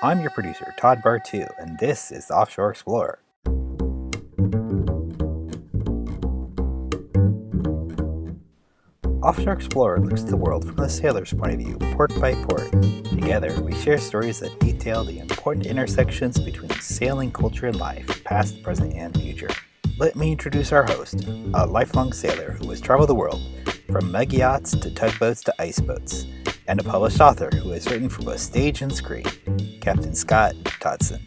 I'm your producer, Todd Bartu, and this is Offshore Explorer. Offshore Explorer looks at the world from the sailor's point of view, port by port. Together, we share stories that detail the important intersections between sailing culture and life, past, present, and future. Let me introduce our host, a lifelong sailor who has traveled the world, from mug yachts to tugboats to ice boats, and a published author who has written for both stage and screen, Captain Scott Dodgson.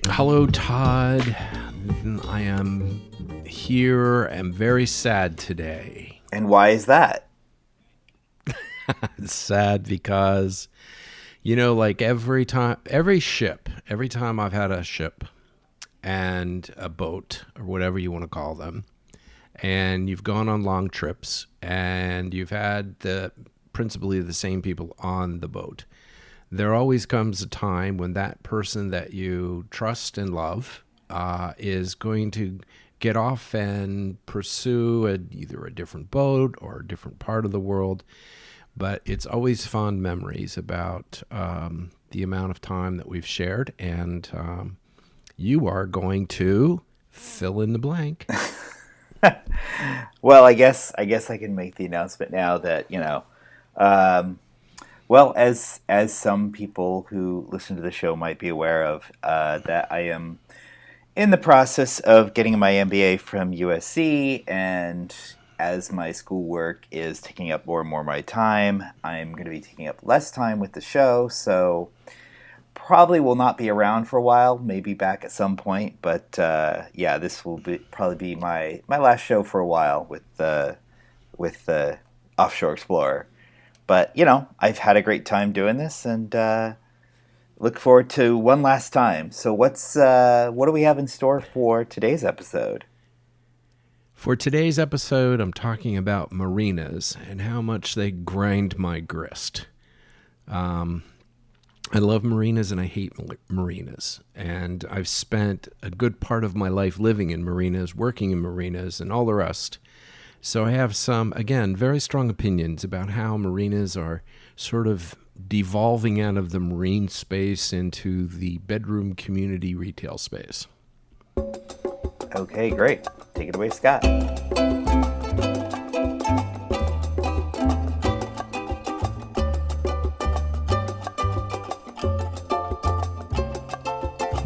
Hello, Todd. I am here and very sad today. And why is that? It's sad because, like every time I've had a ship and a boat or whatever you want to call them, and you've gone on long trips and you've had principally the same people on the boat, there always comes a time when that person that you trust and love is going to get off and pursue either a different boat or a different part of the world. But it's always fond memories about the amount of time that we've shared, and you are going to fill in the blank. Well, I guess I can make the announcement now that, well, as some people who listen to the show might be aware of, that I am in the process of getting my MBA from USC, and as my schoolwork is taking up more and more of my time, I'm going to be taking up less time with the show, so probably will not be around for a while, maybe back at some point, but yeah, this will probably be my last show for a while with Offshore Explorer. But, I've had a great time doing this, and look forward to one last time. So what do we have in store for today's episode? For today's episode, I'm talking about marinas and how much they grind my grist. I love marinas and I hate marinas. And I've spent a good part of my life living in marinas, working in marinas, and all the rest. So I have some, again, very strong opinions about how marinas are sort of devolving out of the marine space into the bedroom community retail space. Okay, great. Take it away, Scott.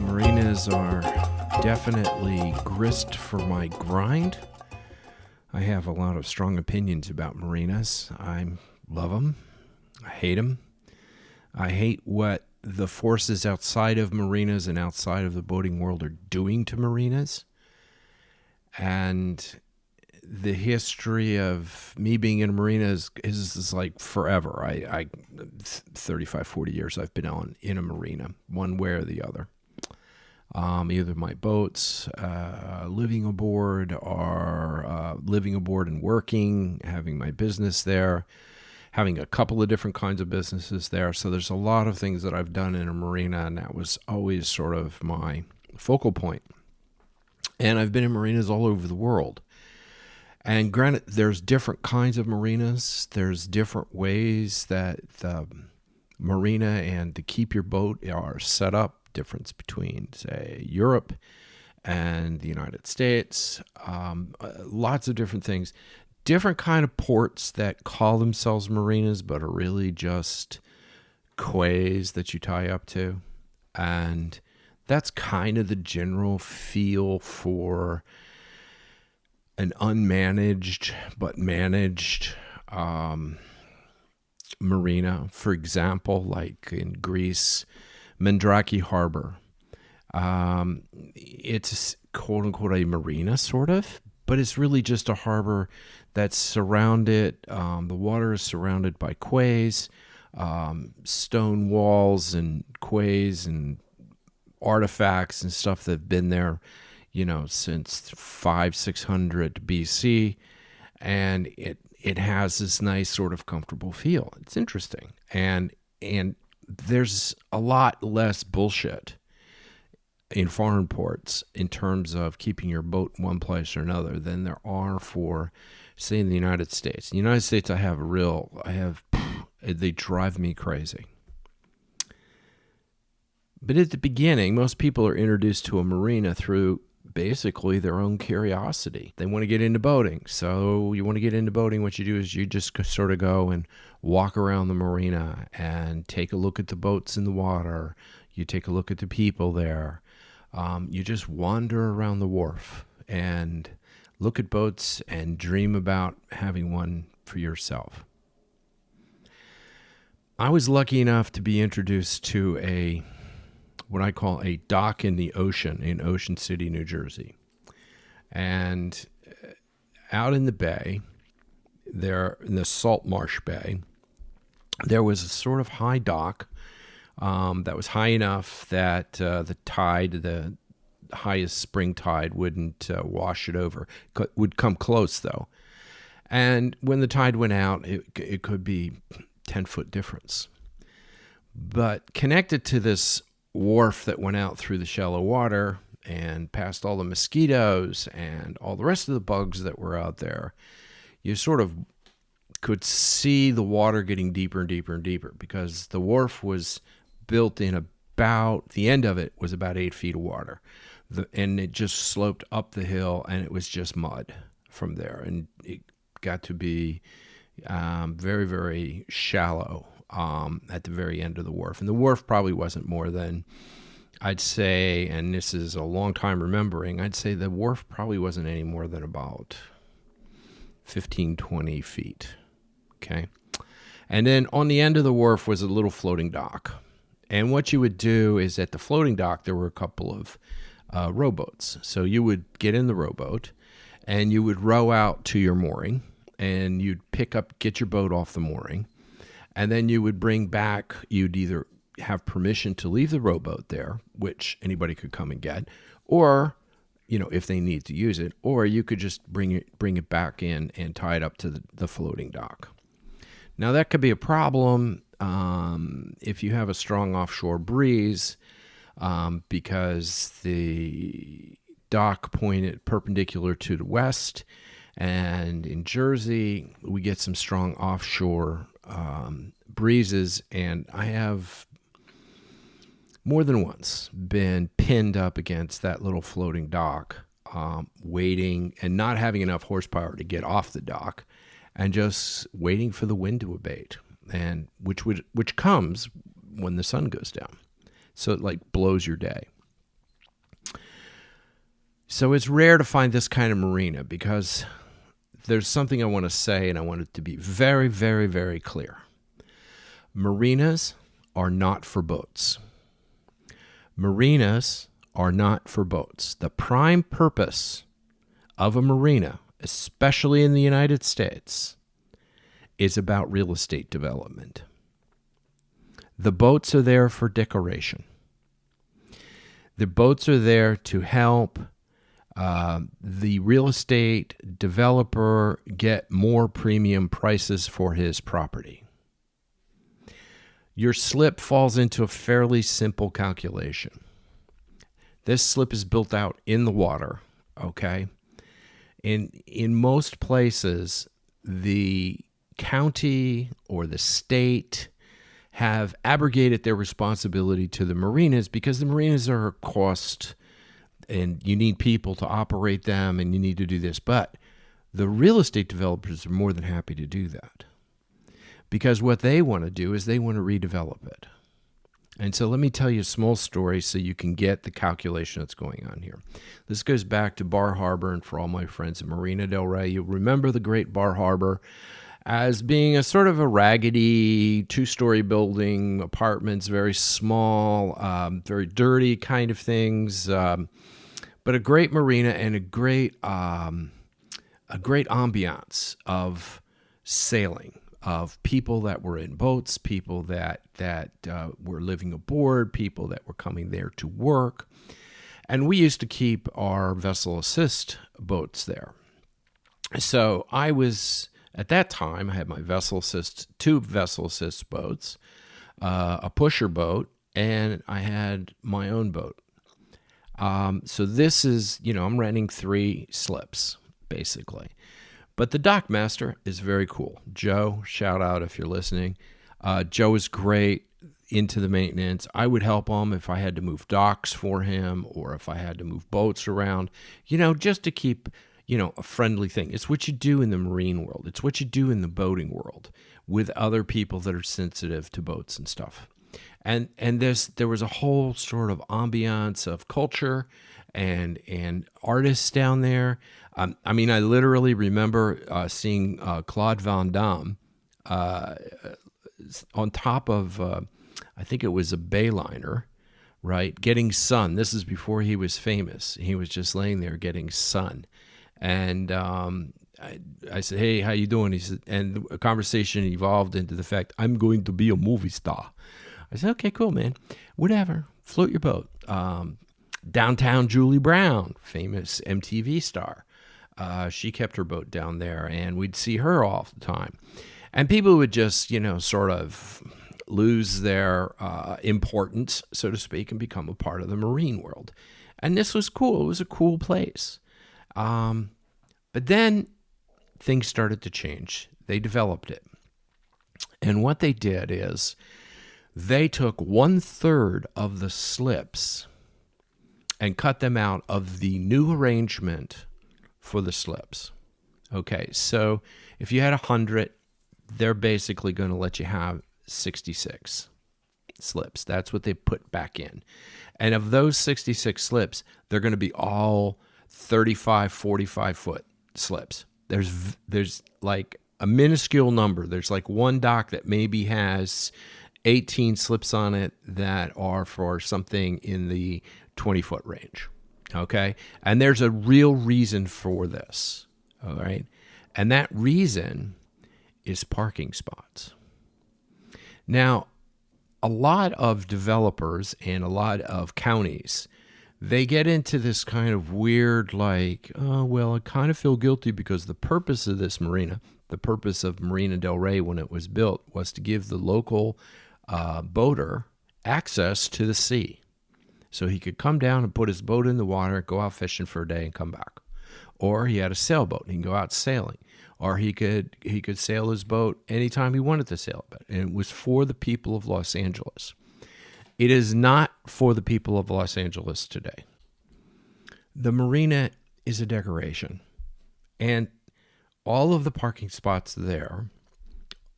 Marinas are definitely grist for my grind. I have a lot of strong opinions about marinas. I love them. I hate them. I hate what the forces outside of marinas and outside of the boating world are doing to marinas. And the history of me being in a marina is like forever. I 35, 40 years I've been in a marina, one way or the other. Either my boats, living aboard, or living aboard and working, having my business there, having a couple of different kinds of businesses there. So there's a lot of things that I've done in a marina, and that was always sort of my focal point. And I've been in marinas all over the world. And granted, there's different kinds of marinas. There's different ways that the marina and to keep your boat are set up. Difference between, say, Europe and the United States. Lots of different things. Different kind of ports that call themselves marinas but are really just quays that you tie up to. And that's kind of the general feel for an unmanaged but managed marina. For example, like in Greece, Mandraki Harbor. It's quote unquote a marina, sort of, but it's really just a harbor that's surrounded. The water is surrounded by quays, stone walls, and quays and artifacts and stuff that have been there, since 500-600 BC, and it has this nice sort of comfortable feel. It's interesting, and there's a lot less bullshit in foreign ports in terms of keeping your boat in one place or another than there are for, say, in the United States. In the United States, they drive me crazy. But at the beginning, most people are introduced to a marina through basically their own curiosity. They want to get into boating. So you want to get into boating, what you do is you just sort of go and walk around the marina and take a look at the boats in the water. You take a look at the people there. You just wander around the wharf and look at boats and dream about having one for yourself. I was lucky enough to be introduced to what I call a dock in the ocean in Ocean City, New Jersey. And out in the bay, there in the Salt Marsh Bay, there was a sort of high dock that was high enough that the highest spring tide wouldn't wash it over. Would come close, though. And when the tide went out, it could be 10-foot difference. But connected to this wharf that went out through the shallow water and past all the mosquitoes and all the rest of the bugs that were out there, you sort of could see the water getting deeper and deeper and deeper because the wharf was built in about, the end of it was about 8 feet of water. And it just sloped up the hill and it was just mud from there. And it got to be very, very shallow at the very end of the wharf. And the wharf probably wasn't more than, I'd say, and this is a long time remembering, I'd say the wharf probably wasn't any more than about 15, 20 feet. Okay. And then on the end of the wharf was a little floating dock. And what you would do is at the floating dock, there were a couple of rowboats. So you would get in the rowboat and you would row out to your mooring and you'd get your boat off the mooring. And then you would bring back, you'd either have permission to leave the rowboat there, which anybody could come and get, or, if they need to use it, or you could just bring it back in and tie it up to the floating dock. Now that could be a problem if you have a strong offshore breeze, because the dock pointed perpendicular to the west, and in Jersey we get some strong offshore breezes, and I have more than once been pinned up against that little floating dock, waiting and not having enough horsepower to get off the dock, and just waiting for the wind to abate, and which comes when the sun goes down, so it like blows your day. So it's rare to find this kind of marina because there's something I want to say, and I want it to be very, very, very clear. Marinas are not for boats. Marinas are not for boats. The prime purpose of a marina, especially in the United States, is about real estate development. The boats are there for decoration. The boats are there to help the real estate developer get more premium prices for his property. Your slip falls into a fairly simple calculation. This slip is built out in the water, okay? In most places, the county or the state have abrogated their responsibility to the marinas because the marinas are a cost and you need people to operate them and you need to do this. But the real estate developers are more than happy to do that because what they want to do is they want to redevelop it. And so let me tell you a small story so you can get the calculation that's going on here. This goes back to Bar Harbor, and for all my friends in Marina Del Rey, you remember the great Bar Harbor as being a sort of a raggedy two-story building, apartments, very small, very dirty kind of things, but a great marina and a great ambiance of sailing, of people that were in boats, people that were living aboard, people that were coming there to work. And we used to keep our vessel assist boats there. So I was, at that time, I had my two vessel assist boats, a pusher boat, and I had my own boat. So this is, I'm renting 3 slips, basically. But the dock master is very cool. Joe, shout out if you're listening. Joe is great, into the maintenance. I would help him if I had to move docks for him or if I had to move boats around, just to keep, a friendly thing. It's what you do in the marine world. It's what you do in the boating world with other people that are sensitive to boats and stuff. And there was a whole sort of ambiance of culture and artists down there. I literally remember seeing Claude Van Damme on top of, I think it was a Bayliner, right? Getting sun. This is before he was famous. He was just laying there getting sun. And I said, "Hey, how you doing?" He said, and a conversation evolved into the fact, "I'm going to be a movie star." I said, "Okay, cool, man. Whatever. Float your boat." Downtown Julie Brown, famous MTV star. She kept her boat down there, and we'd see her all the time. And people would just, sort of lose their importance, so to speak, and become a part of the marine world. And this was cool. It was a cool place. But then things started to change. They developed it. And what they did is they took 1/3 of the slips and cut them out of the new arrangement for the slips. Okay, so if you had 100, they're basically going to let you have 66 slips. That's what they put back in. And of those 66 slips, they're going to be all 35, 45-foot slips. There's like a minuscule number. There's like one dock that maybe has 18 slips on it that are for something in the 20-foot range. Okay? And there's a real reason for this. All right? And that reason is parking spots. Now, a lot of developers and a lot of counties, they get into this kind of weird, like, oh, well, I kind of feel guilty because the purpose of this marina, the purpose of Marina Del Rey when it was built, was to give the local boater access to the sea. So he could come down and put his boat in the water, go out fishing for a day and come back. Or he had a sailboat and he can go out sailing. Or he could sail his boat anytime he wanted to sail it. And it was for the people of Los Angeles. It is not for the people of Los Angeles today. The marina is a decoration. And all of the parking spots there,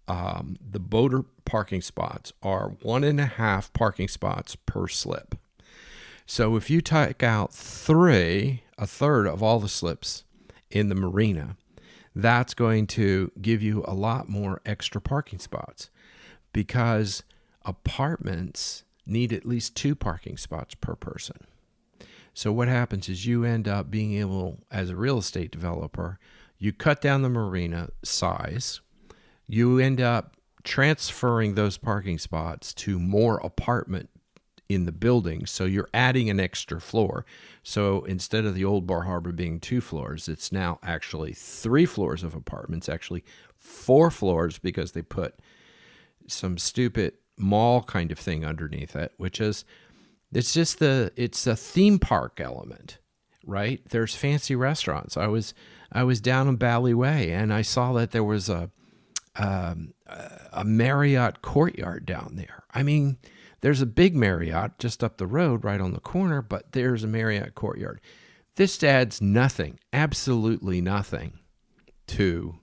the boater parking spots, are 1.5 parking spots per slip. So if you take out 3, a third of all the slips in the marina, that's going to give you a lot more extra parking spots because apartments need at least 2 parking spots per person. So what happens is you end up being able, as a real estate developer, you cut down the marina size, you end up transferring those parking spots to more apartment in the building. So you're adding an extra floor. So instead of the old Bar Harbor being 2 floors, it's now actually 3 floors of apartments, actually 4 floors because they put some stupid mall kind of thing underneath it, which is, it's a theme park element, right? There's fancy restaurants. I was down in Bally Way and I saw that there was a Marriott courtyard down there. I mean, there's a big Marriott just up the road right on the corner, but there's a Marriott courtyard. This adds nothing, absolutely nothing, to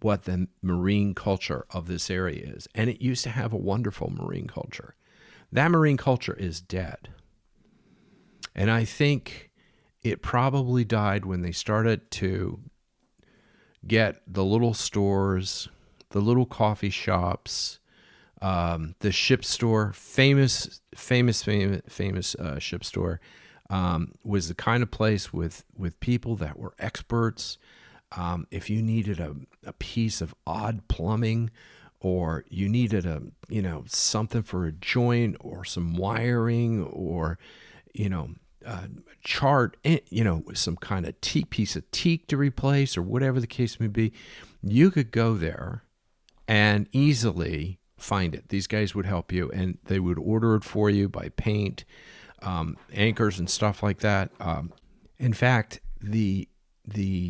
what the marine culture of this area is. And it used to have a wonderful marine culture. That marine culture is dead. And I think it probably died when they started to get the little stores, the little coffee shops, the ship store, famous ship store, was the kind of place with people that were experts. If you needed a piece of odd plumbing, or you needed something for a joint or some wiring, or a chart, some kind of piece of teak to replace, or whatever the case may be, you could go there and easily find it. These guys would help you, and they would order it for you by paint. anchors and stuff like that. In fact, the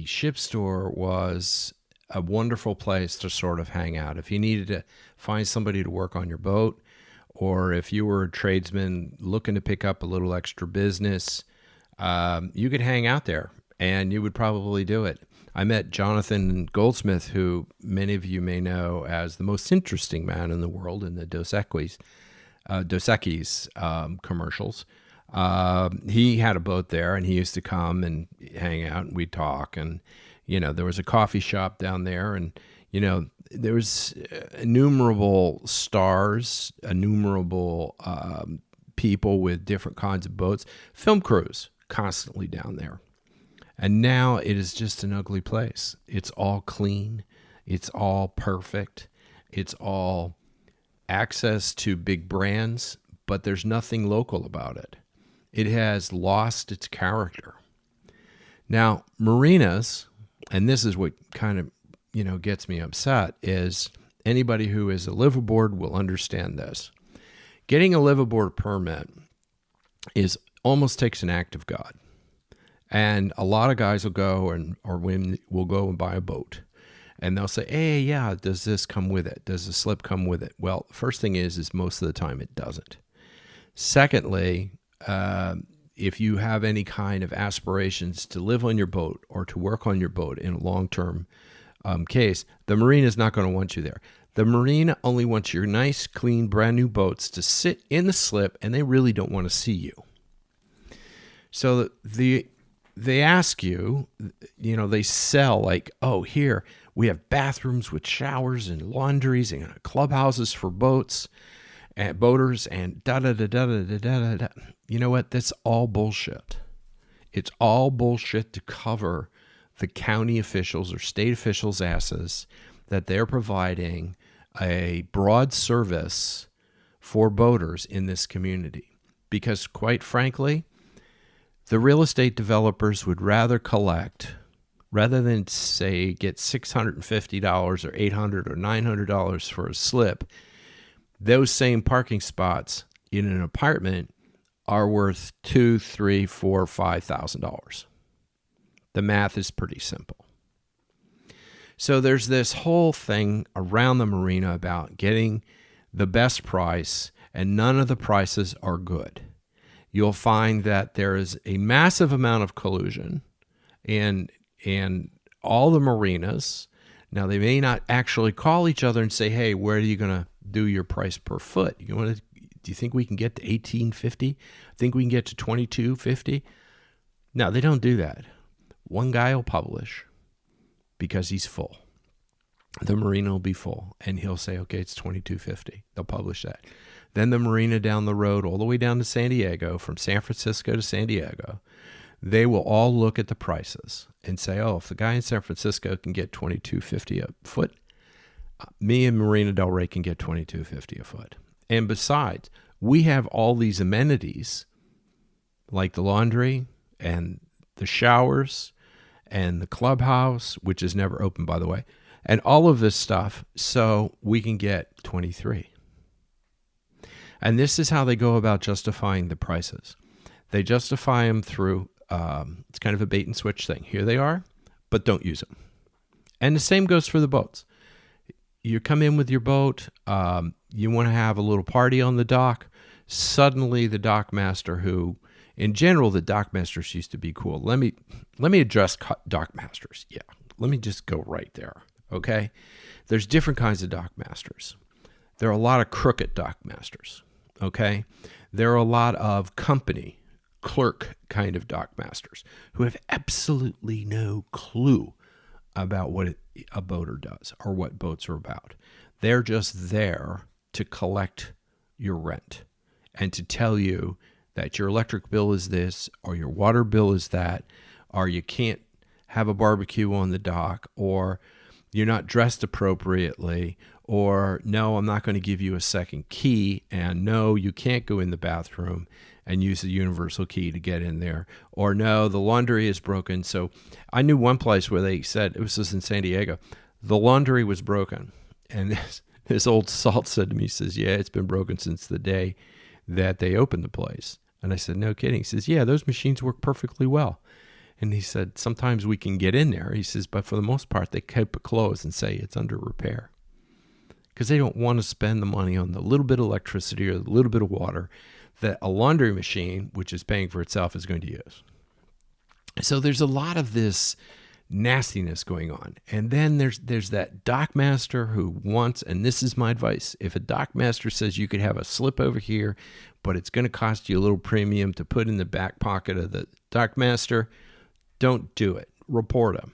ship store was a wonderful place to sort of hang out. If you needed to find somebody to work on your boat, or if you were a tradesman looking to pick up a little extra business, you could hang out there and you would probably do it. I met Jonathan Goldsmith, who many of you may know as the most interesting man in the world in the Dos Equis commercials. He had a boat there, and he used to come and hang out, and we'd talk. And, there was a coffee shop down there, and, there was innumerable stars, innumerable people with different kinds of boats, film crews constantly down there. And now it is just an ugly place. It's all clean. It's all perfect. It's all access to big brands, but there's nothing local about it. It has lost its character. Now, marinas, and this is what kind of, gets me upset, is anybody who is a liveaboard will understand this. Getting a liveaboard permit almost takes an act of God. And a lot of guys will go or women will go and buy a boat. And they'll say, hey, yeah, does this come with it? Does the slip come with it? Well, first thing is most of the time it doesn't. Secondly, if you have any kind of aspirations to live on your boat or to work on your boat in a long-term case, the marina is not going to want you there. The marina only wants your nice, clean, brand new boats to sit in the slip, and they really don't want to see you. So they ask you, they sell like, oh, here, we have bathrooms with showers and laundries and clubhouses for boats and boaters and da-da-da-da-da-da-da-da. You know what? That's all bullshit. It's all bullshit to cover the county officials or state officials' asses that they're providing a broad service for boaters in this community. Because quite frankly, the real estate developers would rather than say get $650 or $800 or $900 for a slip, those same parking spots in an apartment are worth $2,000, $3,000, $4,000, $5,000. The math is pretty simple. So there's this whole thing around the marina about getting the best price, and none of the prices are good. You'll find that there is a massive amount of collusion and all the marinas. Now, they may not actually call each other and say, hey, where are you going to do your price per foot? Do you think we can get to $18.50? Think we can get to $22.50? No, they don't do that. One guy will publish because he's full. The marina will be full, and he'll say, okay, it's $22.50. They'll publish that. Then the marina down the road, all the way down to San Diego, from San Francisco to San Diego, they will all look at the prices and say, oh, if the guy in San Francisco can get $22.50 a foot, me and Marina Del Rey can get $22.50 a foot. And besides, we have all these amenities like the laundry and the showers and the clubhouse, which is never open, by the way, and all of this stuff, so we can get 23. And this is how they go about justifying the prices. They justify them through, it's kind of a bait and switch thing. Here they are, but don't use them. And the same goes for the boats. You come in with your boat, you want to have a little party on the dock. Suddenly the dock master, who, in general, the dock masters used to be cool. Let me address dock masters. Yeah, let me just go right there, okay? There's different kinds of dock masters. There are a lot of crooked dock masters, okay? There are a lot of company, clerk kind of dock masters who have absolutely no clue about what a boater does or what boats are about. They're just there to collect your rent and to tell you that your electric bill is this or your water bill is that, or you can't have a barbecue on the dock, or you're not dressed appropriately, or no, I'm not going to give you a second key, and no, you can't go in the bathroom and use the universal key to get in there, or no, the laundry is broken. So I knew one place where they said, it was just in San Diego, the laundry was broken. And this old salt said to me, he says, yeah, it's been broken since the day that they opened the place. And I said, no kidding. He says, yeah, those machines work perfectly well. And he said, sometimes we can get in there. He says, but for the most part, they keep it closed and say it's under repair because they don't want to spend the money on the little bit of electricity or the little bit of water that a laundry machine, which is paying for itself, is going to use. So there's a lot of this nastiness going on. And then there's that dock master who wants, and this is my advice, if a dock master says you could have a slip over here, but it's going to cost you a little premium to put in the back pocket of the dock master, don't do it. Report him,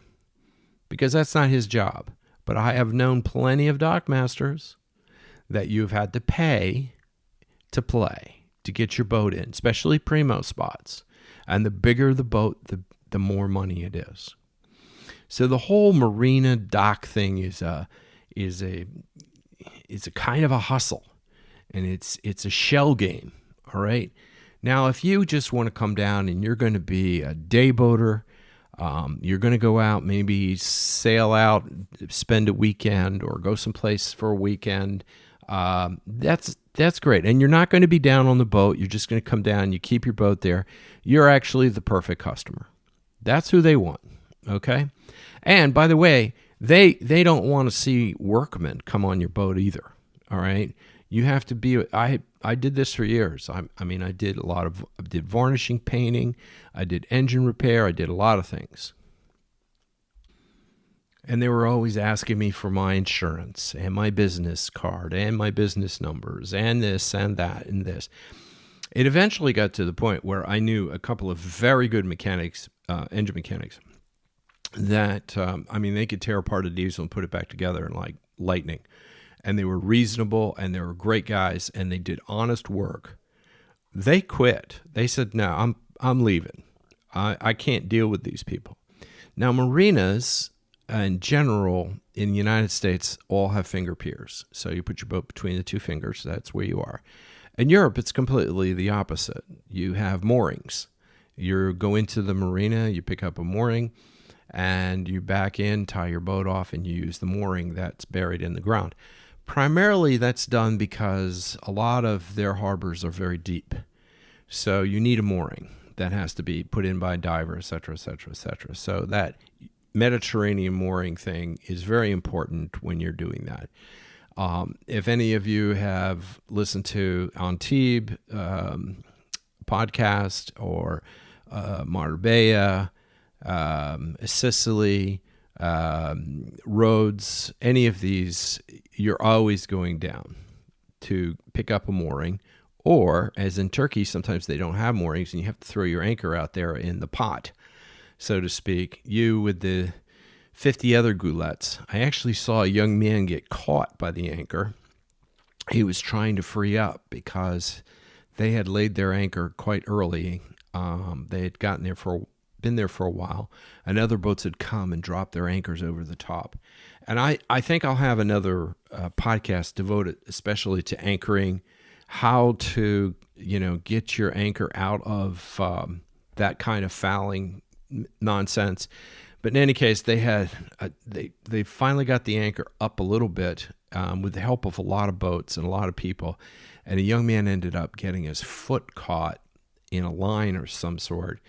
because that's not his job. But I have known plenty of dock masters that you've had to pay to play, to get your boat in, especially primo spots. And the bigger the boat, the more money it is. So the whole marina dock thing is a kind of a hustle, and it's a shell game. All right. Now, if you just want to come down and you're going to be a day boater, you're going to go out, maybe sail out, spend a weekend, or go someplace for a weekend. That's great. And you're not going to be down on the boat. You're just going to come down. You keep your boat there. You're actually the perfect customer. That's who they want. Okay. And by the way, they don't want to see workmen come on your boat either. All right. You have to be, I did this for years. I mean, I did varnishing, painting. I did engine repair. I did a lot of things. And they were always asking me for my insurance and my business card and my business numbers and this and that and this. It eventually got to the point where I knew a couple of very good mechanics, engine mechanics, that, they could tear apart a diesel and put it back together in like lightning. And they were reasonable, and they were great guys, and they did honest work. They quit. They said, no, I'm leaving. I can't deal with these people. Now, marinas in general in the United States all have finger piers. So you put your boat between the two fingers. That's where you are. In Europe, it's completely the opposite. You have moorings. You go into the marina, you pick up a mooring, and you back in, tie your boat off, and you use the mooring that's buried in the ground. Primarily, that's done because a lot of their harbors are very deep. So you need a mooring that has to be put in by a diver, et cetera, et cetera, et cetera. So that Mediterranean mooring thing is very important when you're doing that. If any of you have listened to Antibes podcast or Marbella, Sicily, Rhodes, any of these, you're always going down to pick up a mooring. Or, as in Turkey, sometimes they don't have moorings and you have to throw your anchor out there in the pot, so to speak. You with the 50 other goulettes. I actually saw a young man get caught by the anchor. He was trying to free up because they had laid their anchor quite early. They had been there for a while, and other boats had come and dropped their anchors over the top. And I think I'll have another podcast devoted especially to anchoring, how to, get your anchor out of that kind of fouling nonsense. But in any case, they finally got the anchor up a little bit with the help of a lot of boats and a lot of people. And a young man ended up getting his foot caught in a line or some sort,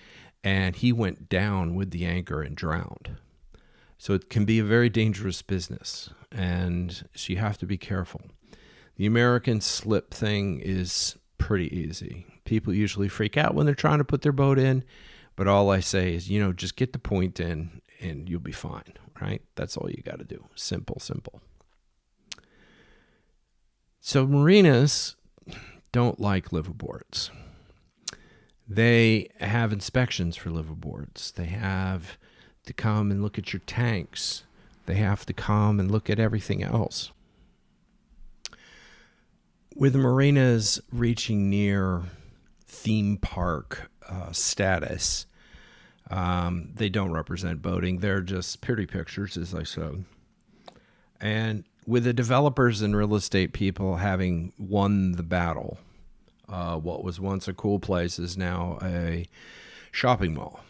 and he went down with the anchor and drowned. So it can be a very dangerous business, and so you have to be careful. The American slip thing is pretty easy. People usually freak out when they're trying to put their boat in, but all I say is, just get the point in and you'll be fine, right? That's all you got to do. Simple, simple. So marinas don't like liveaboards. They have inspections for liveaboards. They have to come and look at your tanks. They have to come and look at everything else. With marinas reaching near theme park status, they don't represent boating. They're just pretty pictures, as I said. And with the developers and real estate people having won the battle, what was once a cool place is now a shopping mall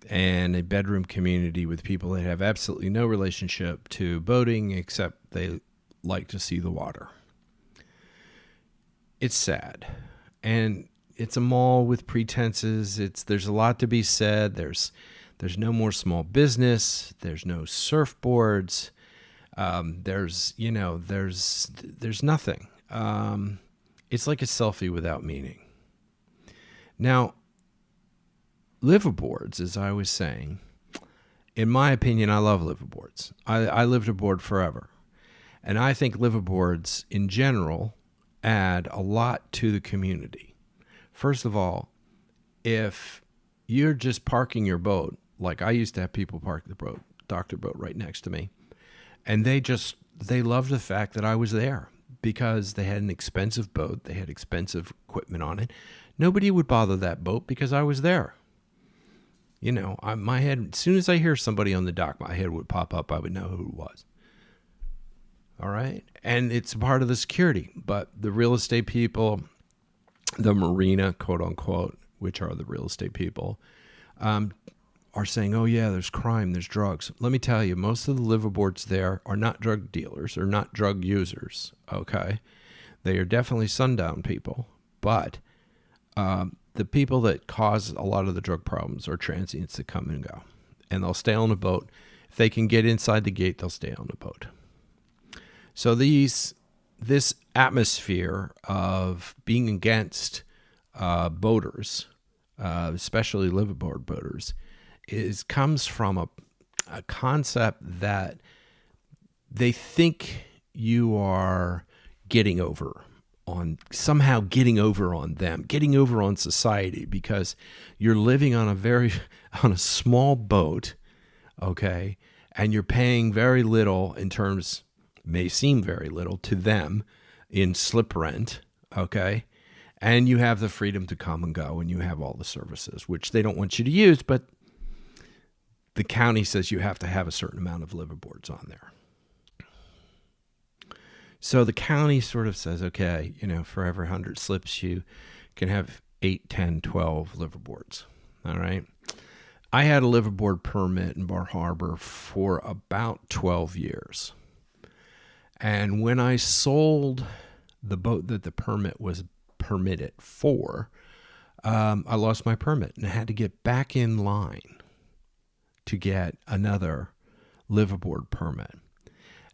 and a bedroom community with people that have absolutely no relationship to boating except they like to see the water. It's sad. And, it's a mall with pretenses. There's a lot to be said. There's no more small business. There's no surfboards. There's nothing. It's like a selfie without meaning. Now, liveaboards, as I was saying, in my opinion, I love liveaboards. I lived aboard forever. And I think liveaboards in general add a lot to the community. First of all, if you're just parking your boat, like I used to have people park the boat, doctor boat right next to me, and they loved the fact that I was there because they had an expensive boat, they had expensive equipment on it. Nobody would bother that boat because I was there. My head, as soon as I hear somebody on the dock, my head would pop up. I would know who it was. All right. And it's part of the security. But the real estate people, the marina, quote unquote, which are the real estate people, are saying, oh, yeah, there's crime, there's drugs. Let me tell you, most of the liveaboards there are not drug dealers or not drug users. Okay. They are definitely sundown people. But the people that cause a lot of the drug problems are transients that come and go. And they'll stay on a boat. If they can get inside the gate, they'll stay on the boat. So this atmosphere of being against boaters, especially liveaboard boaters, comes from a concept that they think you are getting over on them, getting over on society because you're living on a small boat, okay, and you're paying very little in terms. May seem very little to them in slip rent, okay? And you have the freedom to come and go, and you have all the services, which they don't want you to use, but the county says you have to have a certain amount of liveaboards on there. So the county sort of says, okay, for every 100 slips, you can have 8, 10, 12 liveaboards, all right? I had a liveaboard permit in Bar Harbor for about 12 years. And when I sold the boat that the permit was permitted for, I lost my permit and I had to get back in line to get another liveaboard permit.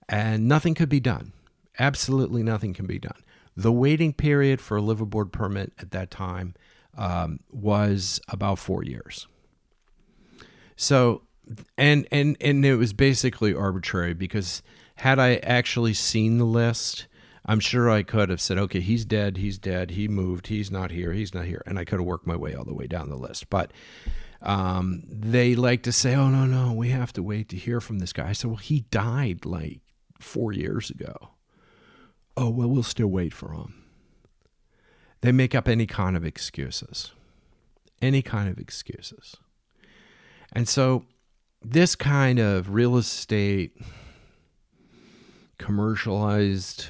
And nothing could be done. Absolutely nothing can be done. The waiting period for a liveaboard permit at that time was about 4 years. So, and it was basically arbitrary because had I actually seen the list, I'm sure I could have said, okay, he's dead, he moved, he's not here, and I could have worked my way all the way down the list. But they like to say, oh, no, we have to wait to hear from this guy. I said, well, he died like 4 years ago. Oh, well, we'll still wait for him. They make up any kind of excuses. And so this kind of real estate, commercialized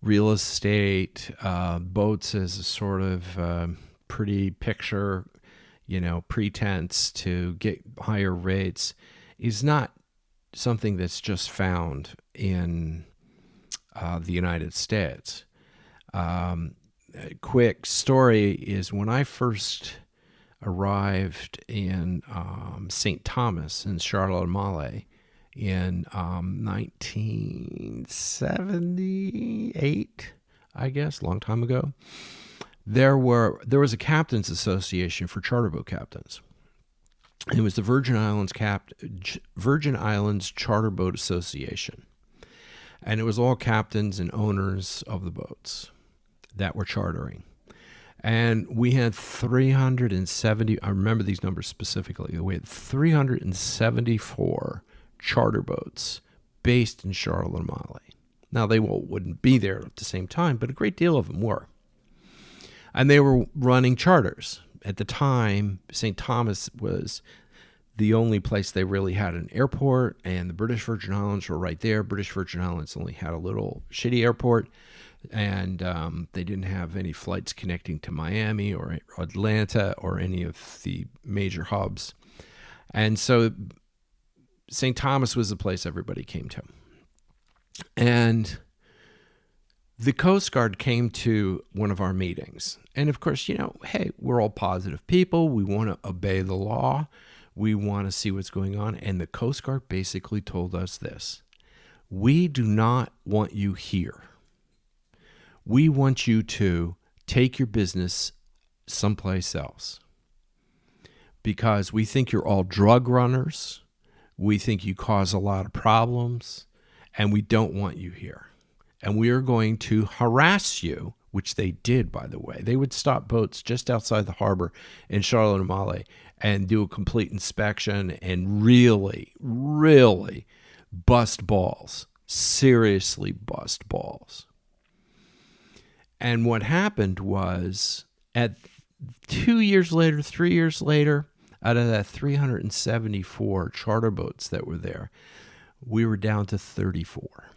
real estate, boats as a sort of pretty picture, pretense to get higher rates is not something that's just found in the United States. A quick story is when I first arrived in St. Thomas in Charlotte-Amalie in 1978, I guess, a long time ago. There was a captain's association for charter boat captains. It was the Virgin Islands Charter Boat Association. And it was all captains and owners of the boats that were chartering. And we had 370, I remember these numbers specifically, we had 374 charter boats based in Charlotte-Amalie. Now, they wouldn't be there at the same time, but a great deal of them were. And they were running charters. At the time, St. Thomas was the only place they really had an airport, and the British Virgin Islands were right there. British Virgin Islands only had a little shitty airport, and they didn't have any flights connecting to Miami or Atlanta or any of the major hubs. And so St. Thomas was the place everybody came to. And The Coast Guard came to one of our meetings. And of course, hey, we're all positive people. We want to obey the law. We want to see what's going on. And the Coast Guard basically told us this: we do not want you here. We want you to take your business someplace else, because we think you're all drug runners. We think you cause a lot of problems, and we don't want you here. And we are going to harass you, which they did, by the way. They would stop boats just outside the harbor in Charlotte-Amalie and do a complete inspection and really, really bust balls, seriously bust balls. And what happened was, at 2 years later, 3 years later, out of that 374 charter boats that were there, we were down to 34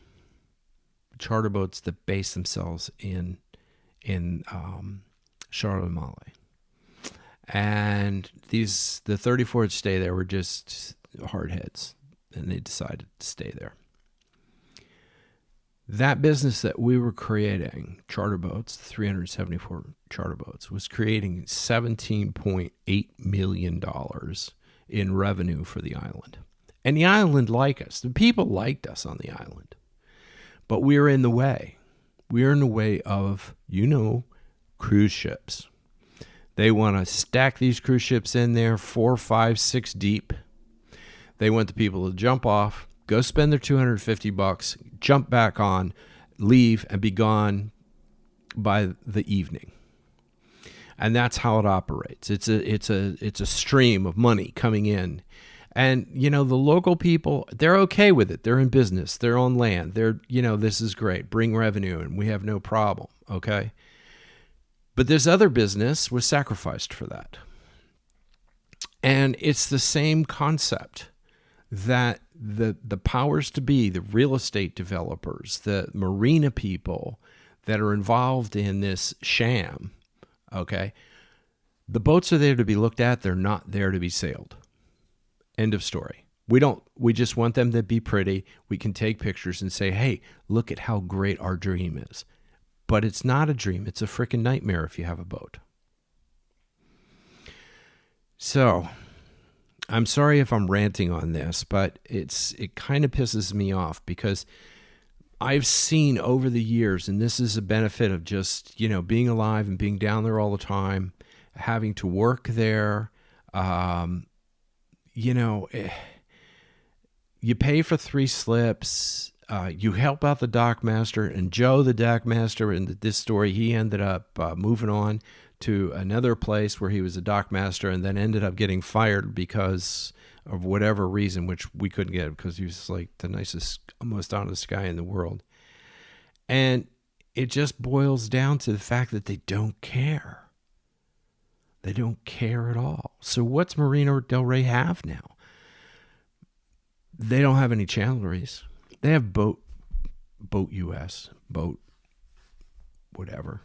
charter boats that base themselves in Charlotte-Amalie. And the 34 that stay there were just hardheads, and they decided to stay there. That business that we were creating, charter boats, 374 charter boats, was creating $17.8 million in revenue for the island. And the island liked us. The people liked us on the island. But we were in the way. We are in the way of, cruise ships. They want to stack these cruise ships in there 4, 5, 6 deep. They want the people to jump off, go spend their $250, jump back on, leave, and be gone by the evening. And that's how it operates. It's a stream of money coming in. And, the local people, they're okay with it. They're in business. They're on land. They're, this is great. Bring revenue and we have no problem. Okay. But this other business was sacrificed for that. And it's the same concept that the powers to be, the real estate developers, the marina people that are involved in this sham, okay, the boats are there to be looked at. They're not there to be sailed. End of story. We just want them to be pretty. We can take pictures and say, hey, look at how great our dream is. But it's not a dream. It's a freaking nightmare if you have a boat. So I'm sorry if I'm ranting on this, but it kind of pisses me off, because I've seen over the years, and this is a benefit of just, being alive and being down there all the time, having to work there. You pay for 3 slips. You help out the dockmaster, and Joe, the dockmaster, in this story, he ended up moving on to another place where he was a dockmaster, and then ended up getting fired because of whatever reason, which we couldn't get, because he was like the nicest, most honest guy in the world. And it just boils down to the fact that they don't care. They don't care at all. So what's Marina Del Rey have now? They don't have any chandleries. They have boat US, boat whatever.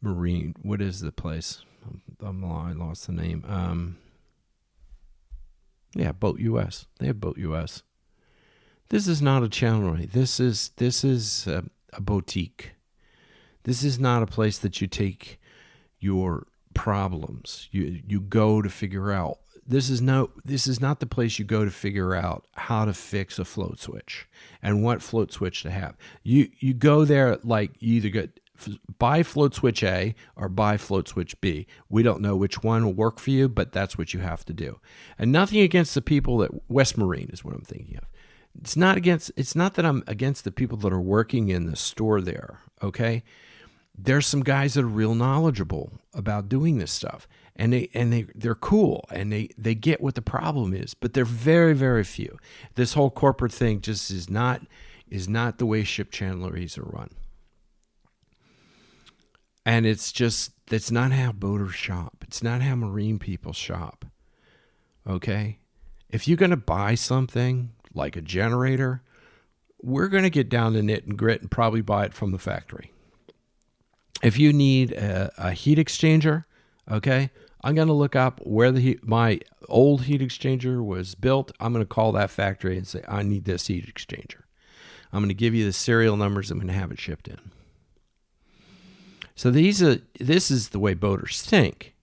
Marine, what is the place? I lost the name. Boat US. They have boat US. This is not a chandlery. This is a boutique. This is not a place that you take your problems. You go to figure out. This is not the place you go to figure out how to fix a float switch and what float switch to have. You go there like you either buy float switch A or buy float switch B. We don't know which one will work for you, but that's what you have to do. And nothing against the people at West Marine is what I'm thinking of. It's not that I'm against the people that are working in the store there, okay? There's some guys that are real knowledgeable about doing this stuff, and they're cool, and they get what the problem is, but they're very, very few. This whole corporate thing just is not the way ship chandleries are run. And that's not how boaters shop. It's not how marine people shop. Okay? If you're going to buy something like a generator, we're going to get down to nit and grit and probably buy it from the factory. If you need a heat exchanger, okay, I'm going to look up where my old heat exchanger was built. I'm going to call that factory and say, I need this heat exchanger. I'm going to give you the serial numbers. I'm going to have it shipped in. So this is the way boaters think.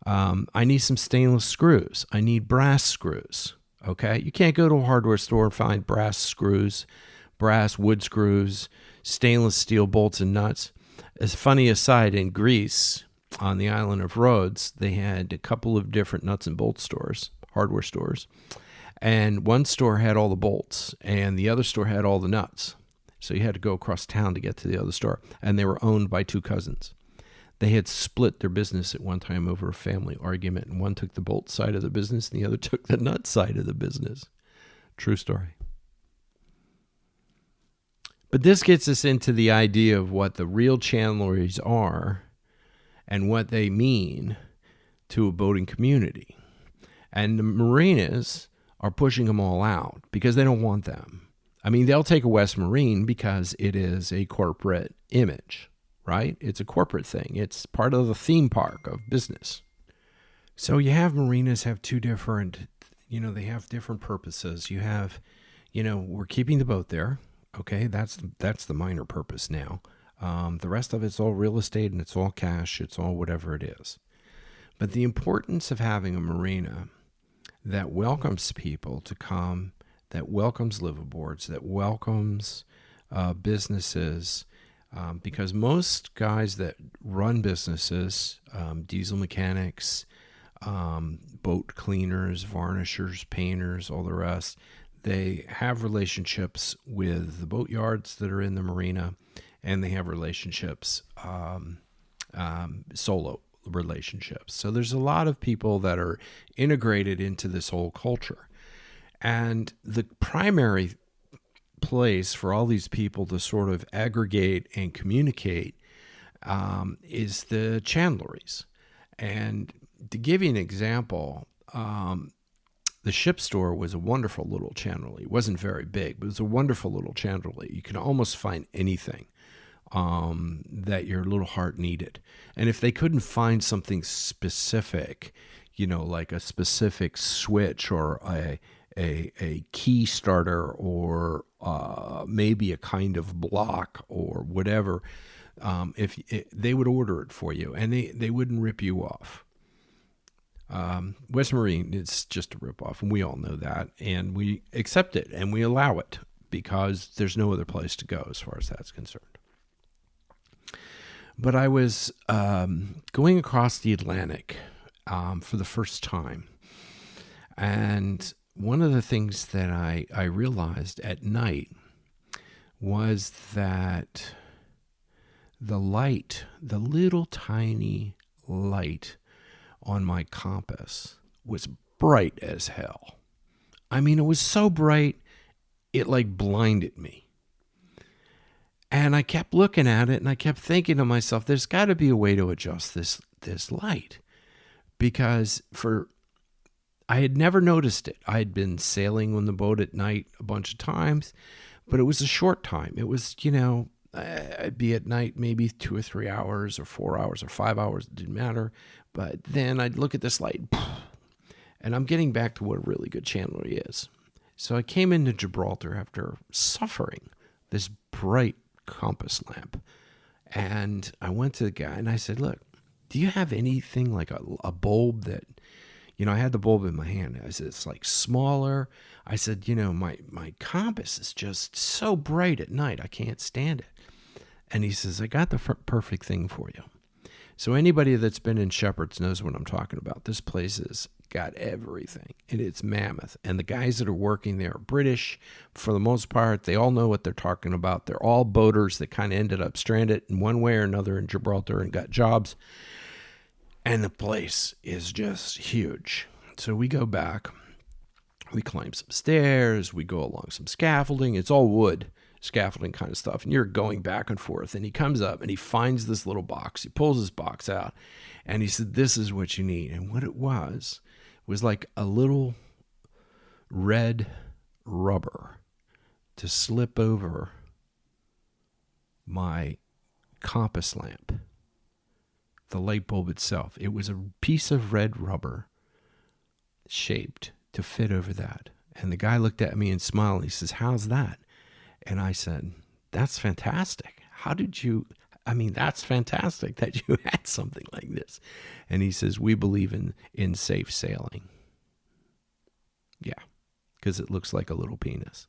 I need some stainless screws. I need brass screws. Okay, you can't go to a hardware store and find brass screws, brass wood screws, stainless steel bolts and nuts. As a funny aside, in Greece, on the island of Rhodes, they had a couple of different nuts and bolt stores, hardware stores. And one store had all the bolts, and the other store had all the nuts. So you had to go across town to get to the other store. And they were owned by two cousins. They had split their business at one time over a family argument, and one took the bolt side of the business, and the other took the nut side of the business. True story. But this gets us into the idea of what the real chandleries are and what they mean to a boating community. And the marinas are pushing them all out because they don't want them. I mean, they'll take a West Marine because it is a corporate image, right? It's a corporate thing. It's part of the theme park of business. So you have marinas have two different, they have different purposes. You have, we're keeping the boat there. Okay, that's the minor purpose now. The rest of it's all real estate and it's all cash. It's all whatever it is. But the importance of having a marina that welcomes people to come, that welcomes liveaboards, that welcomes businesses, because most guys that run businesses, diesel mechanics, boat cleaners, varnishers, painters, all the rest, they have relationships with the boat yards that are in the marina, and they have relationships, solo relationships. So there's a lot of people that are integrated into this whole culture. And the primary place for all these people to sort of aggregate and communicate is the chandleries. And to give you an example, the ship store was a wonderful little chandlery. It wasn't very big, but it was a wonderful little chandlery. You can almost find anything that your little heart needed. And if they couldn't find something specific, like a specific switch or a key starter or maybe a kind of block or whatever, they would order it for you, and they wouldn't rip you off. West Marine is just a rip-off, and we all know that, and we accept it, and we allow it, because there's no other place to go as far as that's concerned. But I was going across the Atlantic for the first time, and one of the things that I realized at night was that the light, the little tiny light on my compass, was bright as hell. I mean, it was so bright, it like blinded me. And I kept looking at it, and I kept thinking to myself, there's got to be a way to adjust this light. Because I had never noticed it. I had been sailing on the boat at night a bunch of times, but it was a short time. It was, I'd be at night maybe 2 or 3 hours or 4 hours or 5 hours. It didn't matter. But then I'd look at this light, and I'm getting back to what a really good chandlery is. So I came into Gibraltar after suffering this bright compass lamp. And I went to the guy and I said, look, do you have anything like a bulb that, I had the bulb in my hand. I said, it's like smaller. I said, my compass is just so bright at night. I can't stand it. And he says, I got the perfect thing for you. So anybody that's been in Shepherd's knows what I'm talking about. This place has got everything, and it's mammoth. And the guys that are working there are British for the most part. They all know what they're talking about. They're all boaters that kind of ended up stranded in one way or another in Gibraltar and got jobs. And the place is just huge. So we go back. We climb some stairs. We go along some scaffolding. It's all wood. Scaffolding kind of stuff, and you're going back and forth, and he comes up and he finds this little box. He pulls his box out, and he said, this is what you need. And what it was like a little red rubber to slip over my compass lamp, the light bulb itself. It was a piece of red rubber shaped to fit over that. And the guy looked at me and smiled, and he says, how's that? And I said, that's fantastic. How did you, I mean, that's fantastic that you had something like this. And he says, we believe in safe sailing. Yeah, because it looks like a little penis.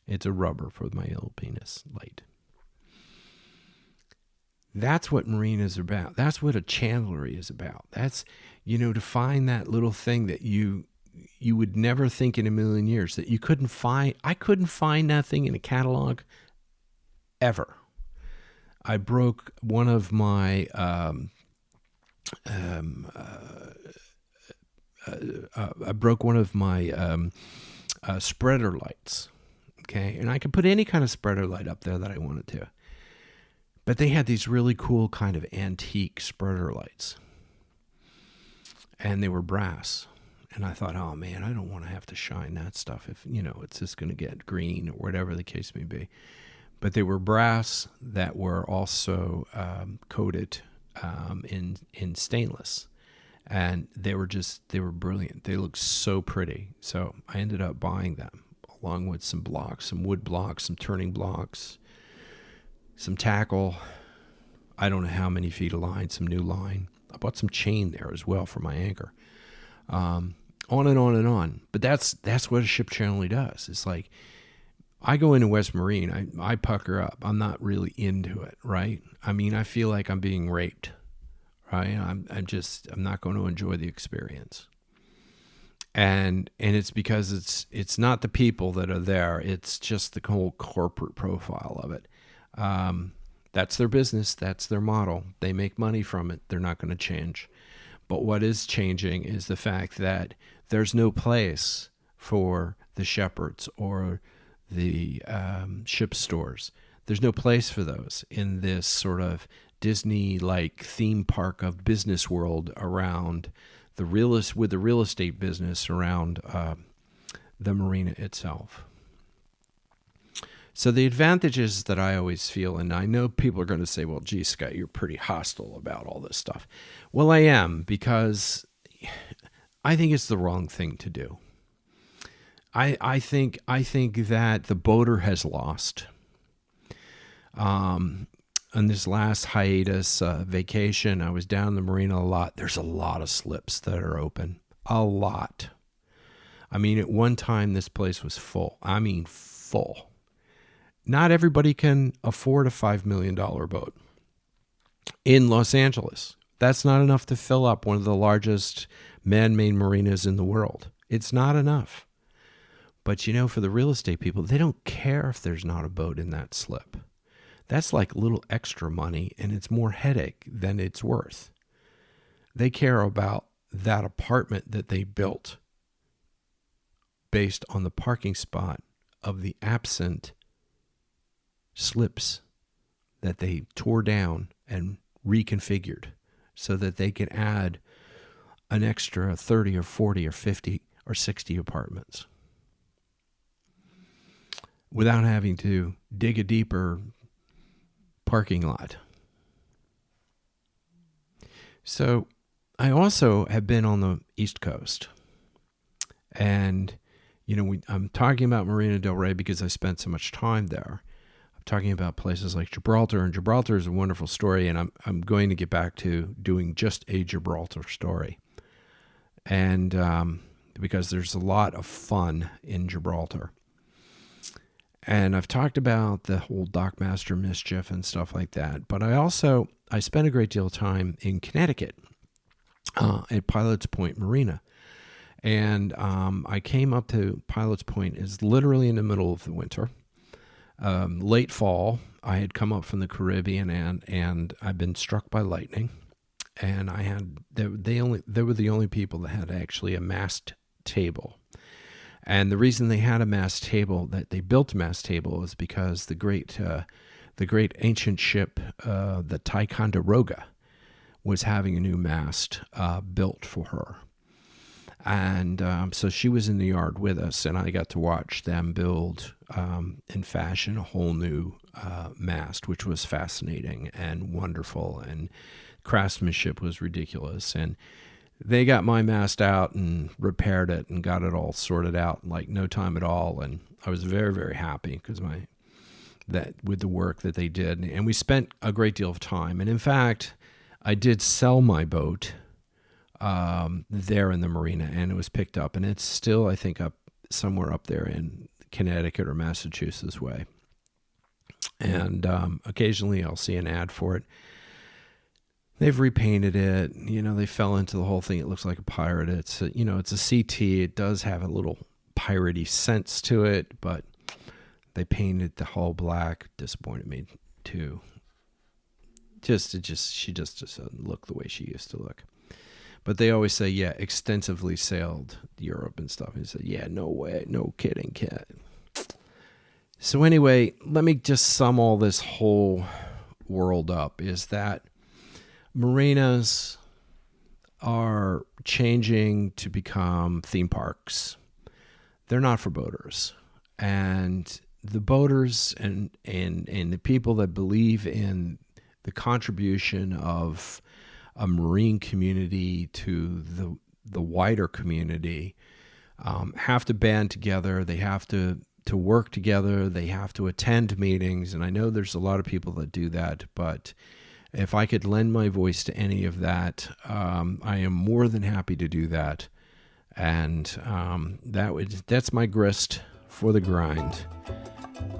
It's a rubber for my little penis light. That's what marinas are about. That's what a chandlery is about. That's, to find that little thing that you would never think in a million years that you couldn't find. I couldn't find that thing in a catalog ever. I broke one of my spreader lights. Okay, and I could put any kind of spreader light up there that I wanted to. But they had these really cool kind of antique spreader lights. And they were brass. And I thought, oh man, I don't want to have to shine that stuff if, it's just going to get green or whatever the case may be. But they were brass that were also coated in stainless. And they were brilliant. They looked so pretty. So I ended up buying them along with some blocks, some wood blocks, some turning blocks, some tackle. I don't know how many feet of line, some new line. I bought some chain there as well for my anchor. On and on and on. But that's what a ship generally does. It's like, I go into West Marine, I pucker up. I'm not really into it, right? I mean, I feel like I'm being raped, right? I'm not going to enjoy the experience. And it's because it's not the people that are there. It's just the whole corporate profile of it. That's their business. That's their model. They make money from it. They're not going to change. But what is changing is the fact that there's no place for the shepherds or the ship stores. There's no place for those in this sort of Disney-like theme park of business world around the real estate business around the marina itself. So the advantages that I always feel, and I know people are going to say, well, gee, Scott, you're pretty hostile about all this stuff. Well, I am, because I think it's the wrong thing to do. I think that the boater has lost. On this last hiatus vacation, I was down in the marina a lot. There's a lot of slips that are open. A lot. I mean, at one time, this place was full. I mean, full. Not everybody can afford a $5 million boat in Los Angeles. That's not enough to fill up one of the largest man-made marinas in the world. It's not enough. But for the real estate people, they don't care if there's not a boat in that slip. That's like a little extra money, and it's more headache than it's worth. They care about that apartment that they built based on the parking spot of the absent slips that they tore down and reconfigured so that they can add an extra 30 or 40 or 50 or 60 apartments without having to dig a deeper parking lot. So I also have been on the East Coast, and I'm talking about Marina del Rey because I spent so much time there. I'm talking about places like Gibraltar, and Gibraltar is a wonderful story, and I'm going to get back to doing just a Gibraltar story, and because there's a lot of fun in Gibraltar. And I've talked about the whole dockmaster mischief and stuff like that. But I spent a great deal of time in Connecticut at Pilot's Point Marina. And I came up to Pilot's Point is literally in the middle of the winter. Late fall, I had come up from the Caribbean and I'd been struck by lightning. And they were the only people that had actually a mast table. And the reason they had a mast table, that they built a mast table, is because the great ancient ship, the Ticonderoga, was having a new mast built for her. And so she was in the yard with us, and I got to watch them build and fashion a whole new mast, which was fascinating and wonderful, and craftsmanship was ridiculous. And they got my mast out and repaired it and got it all sorted out in like no time at all. And I was very, very happy because with the work that they did. And we spent a great deal of time. And in fact, I did sell my boat there in the marina, and it was picked up. And it's still, I think, somewhere up there in Connecticut or Massachusetts way. And occasionally I'll see an ad for it. They've repainted it. They fell into the whole thing. It looks like a pirate. It's a CT. It does have a little piratey sense to it, but they painted the hull black. Disappointed me too. She just doesn't look the way she used to look. But they always say, yeah, extensively sailed Europe and stuff. And he said, yeah, no way, no kidding, kid. So anyway, let me just sum all this whole world up, is that marinas are changing to become theme parks. They're not for boaters. And the boaters and the people that believe in the contribution of a marine community to the wider community have to band together. They have to work together. They have to attend meetings. And I know there's a lot of people that do that, but if I could lend my voice to any of that, I am more than happy to do that. And that's my grist for the grind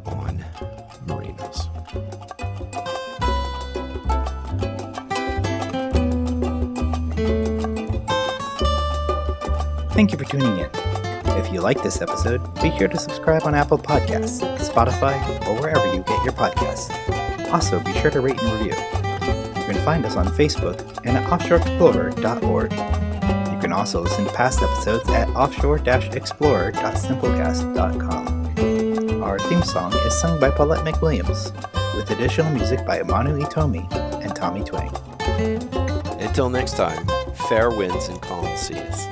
on marinas. Thank you for tuning in. If you like this episode, be sure to subscribe on Apple Podcasts, Spotify, or wherever you get your podcasts. Also, be sure to rate and review. You can find us on Facebook and at offshoreexplorer.org. You can also listen to past episodes at offshore-explorer.simplecast.com. Our theme song is sung by Paulette McWilliams, with additional music by Manu Itomi and Tommy Twang. Until next time, fair winds and calm seas.